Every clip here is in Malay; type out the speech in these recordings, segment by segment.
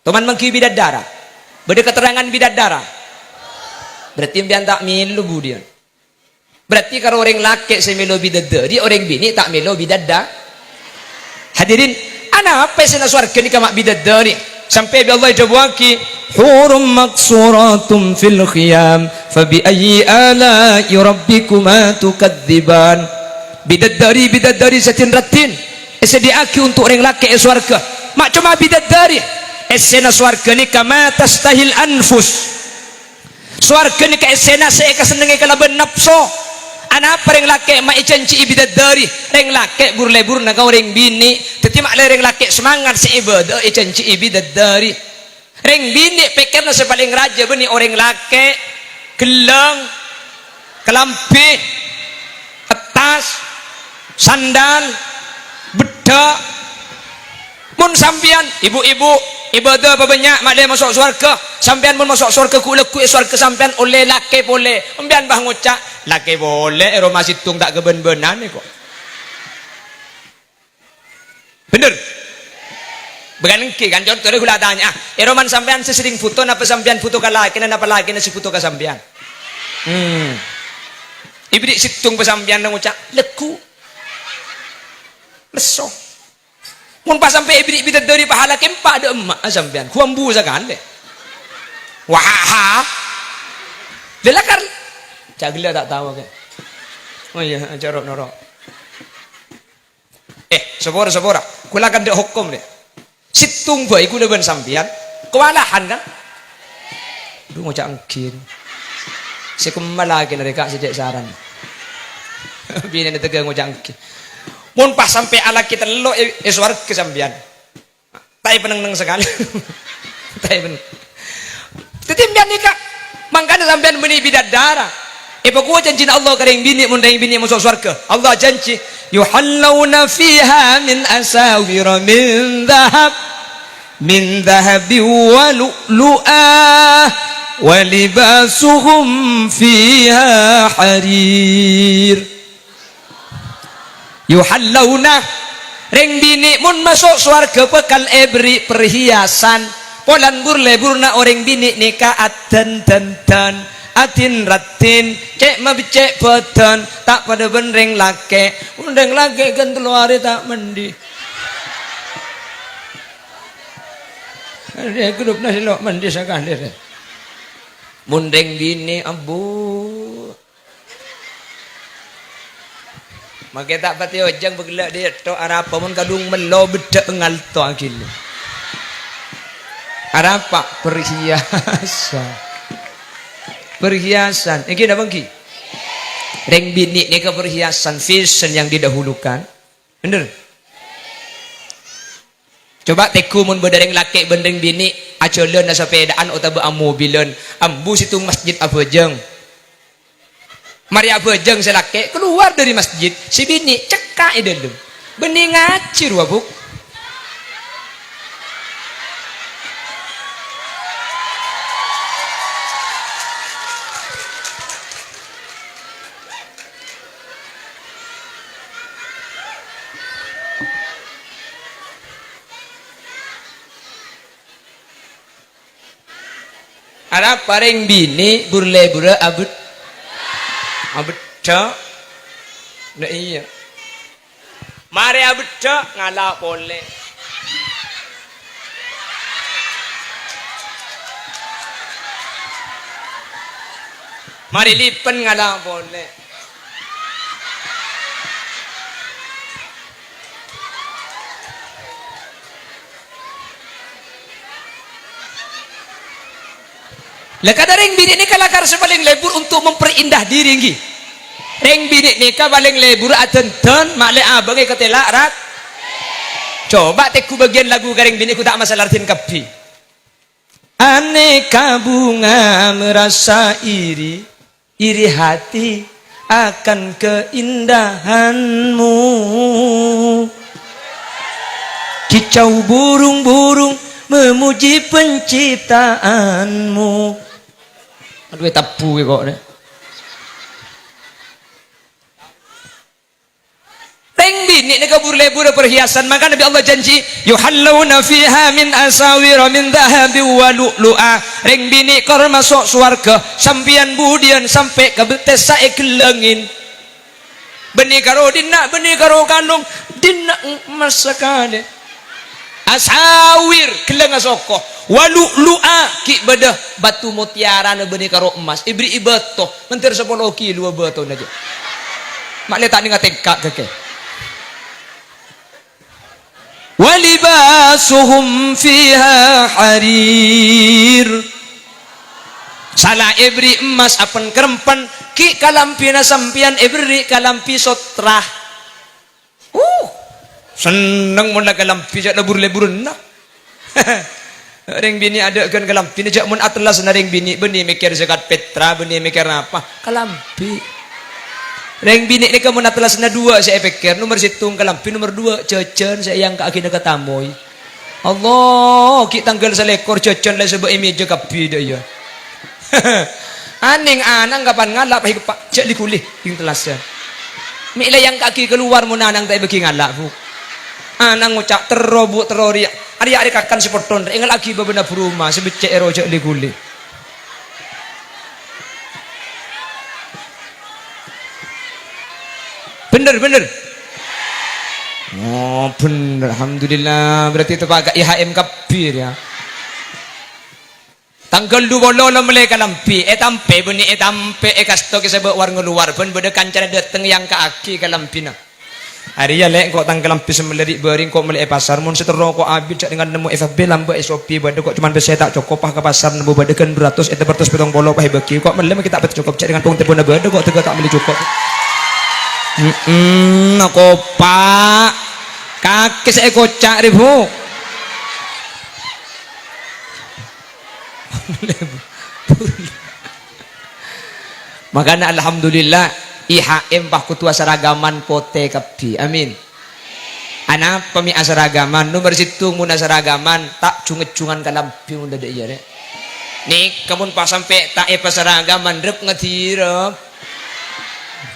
Teman mengki bidadara. Beda keterangan bidadara. Berarti pian tak milu budian. Berarti kalau orang laki semelo bidadari, orang bini tak melo bidadda. Hadirin, ana apa sih surga ni kamak bidadari? Sampai Allah jawabki, hurum maksuratun fil khiyam, fabi ayyi ala'i rabbikuma tukadziban. Bidadari satin ratin. Sediaki untuk orang laki surga. Mak cuma bidadari. Esena surga ni kama tastahil anfus. Surga ni ka esena saya kesenengi kalaban nafsu. Anak apa orang laki mak icanci bidadari. Orang laki bur-lebur na kau orang bini. Tetapi mak orang laki semangat si ibadah icanci bidadari. Orang bini pikir na sepaling raja bani orang laki gelang, kelampi, atas, sandal, bedak. Mun sampian ibu-ibu ibadah apa banyak mak dia masuk surga. Sampian mun masuk surga ku surga sampian oleh laki boleh. Sampian bah ngucak laki boleh ero masih tung tak keben-benan ni kok. Bener. Bukan ki kan contoh dia tanya, eroman sampean sesering foto napa sampean foto ka laki na napa laki na si foto ka sampean. Ibrik situng pa sampean nang ngucak leku. Leso. Mun pas sampai ibrik bidat dari pahala kempa ada emak sampean. Kuambu sakan deh. Wah. Delakar. Cagila tak tahu ke. Oh iya, jorok norok. Sepora. Kula kan dek hukum deh. Situng boy ku deban sampean. Kewalahan kan? Duh ngocak angkin. Si kemal lagi mereka sedek saran. Bini ni tegang ngocak angkin. Mun pas sampai ala kita lo eswar kesambian. Tai peneng-neng sekali. Tai peneng. Tetimbian nikah. Mangkana sampean meni bidadara. Pokok janji Allah kering bini mun ring bini masuk surga. Allah janji yuhallawna fiha min asawira min dhahabi wa lu'lu'ah wa libasuhum fiha harir. Yuhallawna ring bini mun masuk surga bekal ebri perhiasan polan burle-burna orang bini nikah aten atin ratin cek mabicek beton tak pada benreng lake undang lake kan hari tak mandi dia grup nasi lok mandi sekali mundeng bini abu maka tak pati ojang bergelak dia tok arapa mun kadung melo bedak ngal to akil arapa perhiasan iki dah bangki ring bini ni ke perhiasan fashion yang didahulukan bener coba teku mun berdereng laki bendeng bini acoleun na sepedaan utawa mobileun ambu situ masjid abejeng mari abejeng si laki keluar dari masjid si bini cekak dalam bening ngacir wabuk ada paring bini burle-bura abut cak nah iya mari abut cak ngalah boleh mari lipen ngalah boleh lah kada ring bini ni kalakar sepaling lebur untuk memperindah diri ngi. Ring bini ni ka paling lebur aten-ten mak le abang ke telak rat. Coba teku bagian lagu garing bini ku tak masalah artin kapi. Aneka bunga merasa iri hati akan keindahanmu. Kicau burung-burung memuji penciptaanmu. Aduh tabu kok deh. Teng bini ni kabur-lebur perhiasan, maka Nabi Allah janji yuhallawna fiha min asawira min dhahabi wa lu'lu'a. Reng bini kor masuk swarga sampian budian sampai ke betes sae kelengin. Beni karo dinna, beni karo kanung dinna masakane. Asawir keleng asoko wa lu'lu'a ki bedah batu mutiara na beni karo emas. Ibri ibato mentir 10 kilo bato aja. Mak le tak ni ngatekak keke. Walibasuhum fiha harir. Salah ibri emas apan kerempan ki kalampina sampian ibri kalampi sotrah. Seneng mun la kalampi jak lebur-leburun nah. Ring bini ada kan kalampi jak mun atlas na ring bini beni mikir zakat petra beni mikir apa kalampi. Reng bini ni kamu atlas na 2 saya pikir nomor 1 kalampi nomor 2 cecen saya yang kaki nak tamoy. Allah ki tanggal selekor cecen lah sebab meja kapi dah ya. Aning anang kapan ngalap hai pak cek dikulih ing telasnya. Mi yang kaki keluar mun anang tak bagi ngalap bu. Anang ngucap terobuk terori. Ari-ari kakan sepoton ingat lagi babena rumah sebecek ero cek dikulih. Bener. Oh bener, alhamdulillah. Berarti itu pakai IHM kabir ya. Tanggal 2 mulai kalampi. Etampe beni etampe ekasto kisah war ngeluar pun beda kancan dateng yang kaki kalampina. Hari ya lek kok tanggal kalampi semelerik bering kok mulai pasar mun setero kok abid cak dengan nemu FB lambe SOP bade kok cuman bisa tak cukup pah ke pasar nemu bade kan 200 eta 170 pah bagi kok melem kita bet cukup cak dengan pung tebona bade kok tega tak beli cukup. Aku pak kaki saya kocak ribu. Makanya alhamdulillah IHM pak kutua seragaman pote kapi amin. Anak pemi asaragaman nomor 1 muna seragaman tak cunget-cungan kalampi munda de iya rek. Nik kamun pas sampai tak pasaragaman rep ngatirep.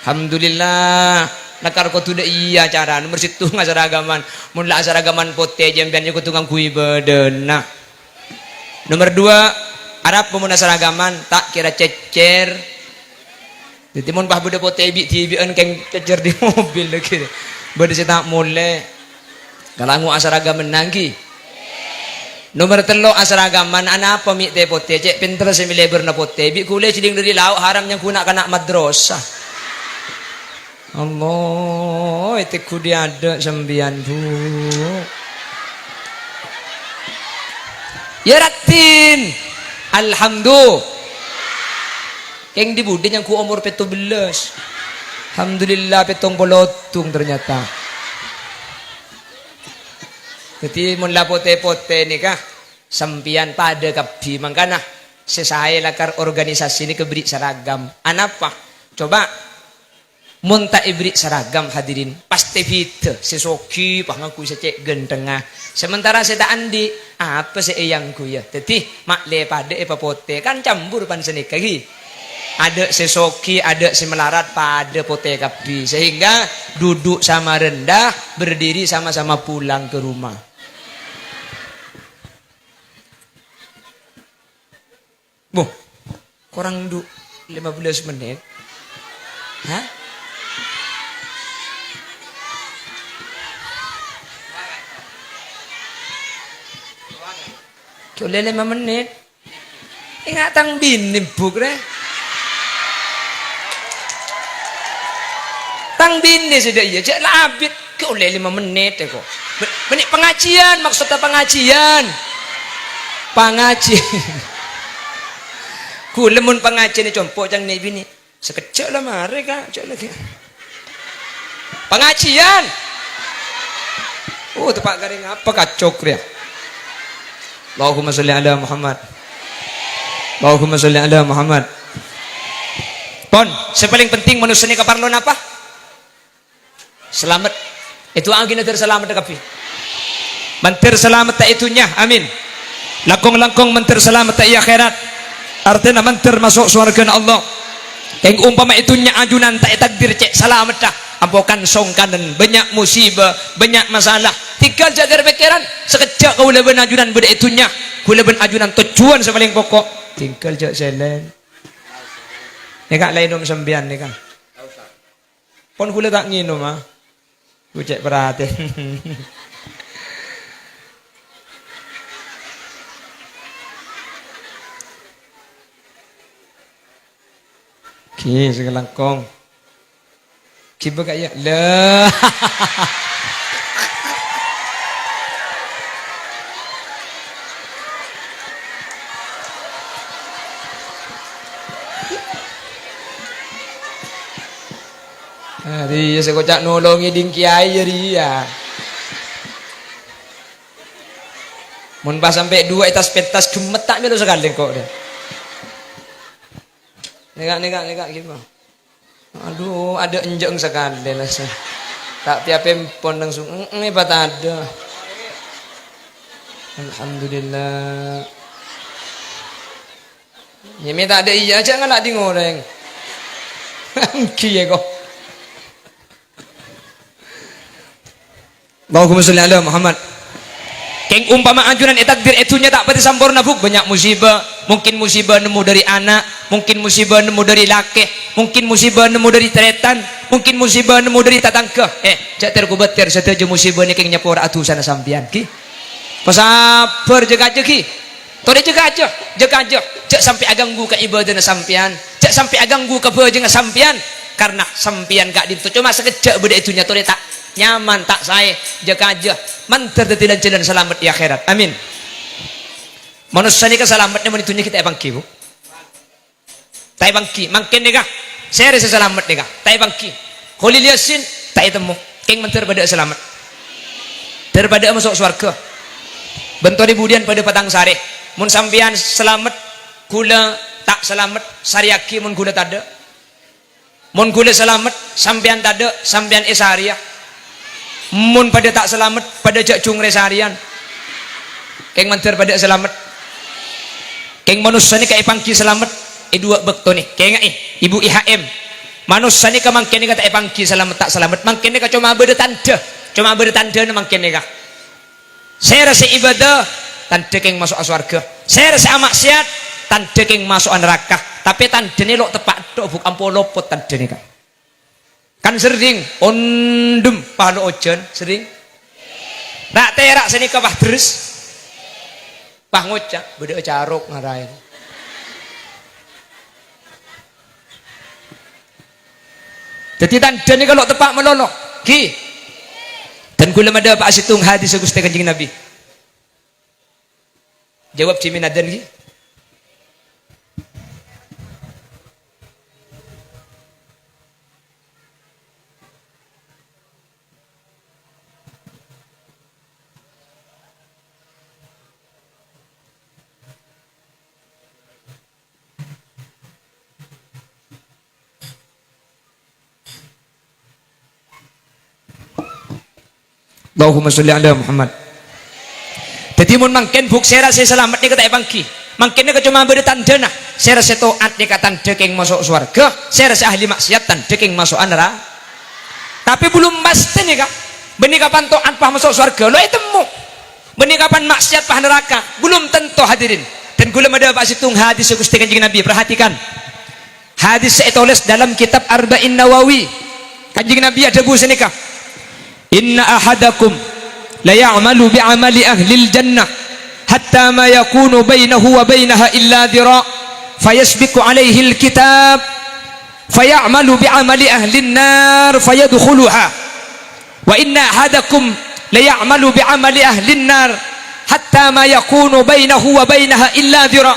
Alhamdulillah nakar ko tuda iya cara nomor 1 ngasaragaman mun la asaragaman pote jambian ko tungang kui bedena. Nomor 2 Arab pemun asaragaman tak kira cecer. Jadi mun bah bude pote bian keng cecer di mobil lagi. Bade tak mole. Kalangu asaragaman nangki. Nomor 3 asaragaman anak pemik te pote cek pinter semileber na pote bi kule ciding dari lauk haram yang kuna kana madrasah. Allah itu kudi ada sembian bu. Ya ratin alhamdulillah keng di budin yang ku umur 17 alhamdulillah petong bolotung ternyata. Jadi mun la pote-pote nikah sempian pada kapi mangkana sesaya lakar organisasi ini keberi seragam anapa coba mun tak ibri seragam hadirin pasti fit sesoki pangaku secek gentengah sementara saya tak andi apa sih yang ku ya jadi mak le pada pote kan campur pan senik lagi ada sesoki ada semelarat pada pote kapi sehingga duduk sama rendah berdiri sama-sama pulang ke rumah. Bu kurang 15 menit hah? Oleh 5 menit. Ingat tang bini buk re. Tang bini sudah iya. Cek labit ke oleh 5 menit kok. Menit pengajian maksudnya pengajian. Pengajian. Ku lemun pengajian ni compok jang ni bini. Sekecil lah mare kak. Cek lagi. Pengajian. Tepak garing apa kacok dia. Allahumma salli ala Muhammad. Allahumma salli ala Muhammad. Pon, sepaling penting manusia ini kaparlon apa? Selamat. Itu angin terselamat kapi. Mentir selamat tak itunya. Amin. Langkong-langkong mentir selamat tak akhirat. Artinya mentir masuk surga Allah. Yang umpama itunya ajunan tak takdir cek selamat dah. ampokan songkanan, banyak musibah, banyak masalah. Tinggal jaga pikiran, sekejap kau leben ajunan beda itunya, kau leben ajunan tujuan sepaling pokok. Tinggal jak selen. Nekak lain nom sembian nekak. Pon kule tak nginum ah. Ku cek perhatian. Ki segelangkong. Ki bagaya. Lah. Dia sekocak nolongi ding kiai dia. Mun pas sampai 2 etas pentas gemet tak melu sekali kok dia. Negak gimana? Aduh, ada enjeng sekali lah. Tak tiap empon langsung hebat ada. Alhamdulillah. Ya minta ada iya aja nggak di ngoreng. Kiye kok. Allahumma sholli ala Muhammad. Keng umpama anjuran takdir itunya tak pati sampurna buk, banyak musibah. Mungkin musibah nemu dari anak, mungkin musibah nemu dari laki, mungkin musibah nemu dari teretan, mungkin musibah nemu dari tatangka. Jak terkubatir setuju musibah ni keng nyapor atusan sampian ki. Pasabar jaga aja ki. Tore jaga aja. Jak sampai aganggu ke ibadah sampian, jak sampai aganggu ke beujeng sampian karena sampian gak ditu cuma sekejap beda itunya tore tak nyaman tak saya jaga aja mantar tidak jalan selamat di akhirat amin. Manusia ni kesalamatnya menitunya kita bangki bu tak bangki makin nikah saya rasa selamat nikah tak bangki Khalil Yasin tak temu keng mentar pada selamat daripada masuk surga bentuk dibudian pada patang sari mun sampian selamat kula tak selamat sariaki mun kula tak ada mun kula selamat sampian tak ada sampian esariah mun pada tak selamat pada jak cungre seharian keng mantir pada selamat keng manusia ni kayak pangki selamat dua bekto ni keng ibu IHM manusia ni kamangkin ni kata pangki selamat tak selamat mangkin ni ka cuma bertanda ni mangkin ni ka saya rasa ibadah tanda keng masuk surga saya rasa maksiat tanda keng masuk neraka tapi tanda ni lo tepat do bukan polopot tanda ni ka kan sering ondum pahlo ojen sering tak terak seni ke pah terus pah ngocak beda carok ngarai jadi tanda ni kalau tepat melolok ki dan kula ada pak situng hadis Gusti Kanjeng Nabi jawab cimin adan ki Allahumma sholli ala Muhammad. Jadi mun mangken buk saya rasa selamat ni kata bangki. Mangken ni cuma beri tanda nah. Saya rasa taat ni kata dekeng masuk surga. Saya rasa ahli maksiat tan dekeng masuk neraka. Tapi belum pasti ni kak. Beni kapan taat pah masuk surga lo temu. Beni kapan maksiat pah neraka belum tentu hadirin. Dan gula ada pak situng hadis Gusti Kanjeng Nabi perhatikan. Hadis saya tulis dalam kitab Arba'in Nawawi. Kanjeng Nabi ada bu senika. Inna ahadakum la ya'malu bi'amali ahli al-jannah hatta ma yakunu bainahu wa bainaha illa dhira' fayasbiqu alayhi al-kitab fayamalu bi'amali ahli an-nar fayadkhuluha wa inna ahadakum la ya'malu bi'amali ahli an-nar hatta ma yakunu bainahu wa bainaha illa dhira'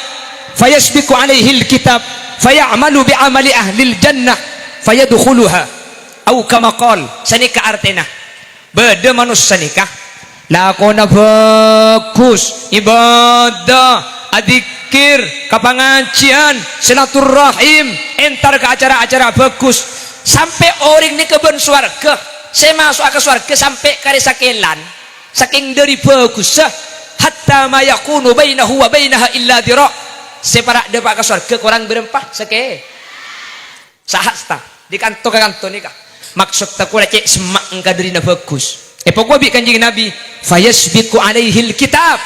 fayasbiqu alayhi al-kitab fayamalu bi'amali ahli al-jannah fayadkhuluha atau kama qala sanika artena beda manusia nikah lakona bagus ibadah adzikir kapangajian silaturahim entar ke acara-acara bagus sampai orang ni keben swarga saya masuk ke swarga sampai kare sakelan saking dari bagus hatta ma yakunu bainahu wa bainaha illa dhira separa depak ke swarga kurang berempah sake sahasta di kantor nikah maksud takut cek semak engkau dari bagus pokok bi kanjeng Nabi fayasbiqu alaihil kitab